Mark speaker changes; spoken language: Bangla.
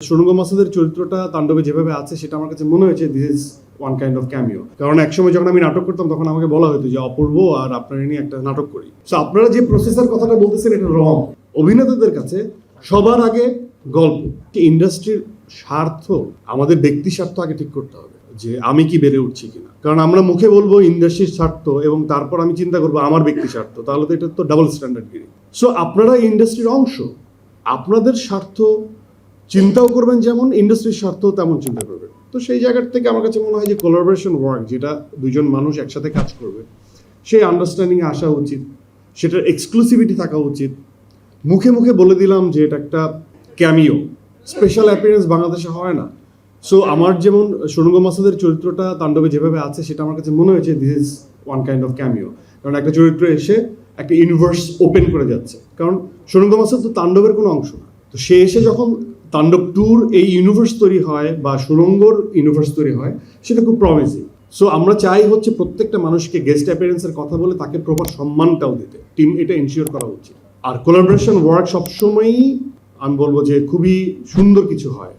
Speaker 1: সুরঙ্গ মাসুদের চরিত্রটা তাণ্ডবে যেভাবে আছে সেটা আমার কাছে মনে হয়েছে this is one kind of cameo. কারণ একসময় যখন আমি নাটক করতাম তখন আমাকে বলা হতো যে অপূর্ব আর আপনারা নিয়ে একটা নাটক করি। সো আপনারা যে প্রসেসের কথাটা বলতেছেন এটা রং। অভিনেতাদের কাছে সবার আগে গল্প, ইন্ডাস্ট্রির স্বার্থ, আমাদের ব্যক্তি স্বার্থ আগে ঠিক করতে হবে যে আমি কি বেড়ে উঠছি কিনা। কারণ আমরা মুখে বলবো ইন্ডাস্ট্রির স্বার্থ এবং তারপর আমি চিন্তা করবো আমার ব্যক্তি স্বার্থ, তাহলে তো এটা তো ডাবল স্ট্যান্ডার্ড গিরি। সো আপনারা ইন্ডাস্ট্রির অংশ, আপনাদের স্বার্থ চিন্তাও করবেন যেমন, ইন্ডাস্ট্রির স্বার্থ তেমন চিন্তা করবেন। তো সেই জায়গার থেকে আমার কাছে মনে হয় যে কোলাবোরেশন ওয়ার্ক, যেটা দুজন মানুষ একসাথে কাজ করবে, সেই আন্ডারস্ট্যান্ডিংয়ে আসা উচিত, সেটার এক্সক্লুসিভিটি থাকা উচিত। মুখে মুখে বলে দিলাম যে এটা একটা ক্যামিও, স্পেশাল অ্যাপিয়ারেন্স বাংলাদেশে হয় না। সো আমার যেমন সুরঙ্গ মাসুদের চরিত্রটা তাণ্ডবে যেভাবে আছে সেটা আমার কাছে মনে হয়েছে this is one kind of cameo. কারণ একটা চরিত্র এসে একটা ইউনিভার্স ওপেন করে যাচ্ছে। কারণ সুরঙ্গ মাসুদ তো তাণ্ডবের কোনো অংশ না। তো সে এসে যখন তাণ্ডব ট্যুর এই ইউনিভার্স তৈরি হয় বা সুরঙ্গর ইউনিভার্স তৈরি হয়, সেটা খুব প্রমিসিং। সো আমরা চাই হচ্ছে প্রত্যেকটা মানুষকে গেস্ট অ্যাপিয়ারেন্সের কথা বলে তাকে প্রপার সম্মানটাও দিতে, টিম এটা এনশিওর করা উচিত। আর কোলাবোরেশন ওয়ার্ক সবসময়ই আমি বলবো যে খুবই সুন্দর কিছু হয়।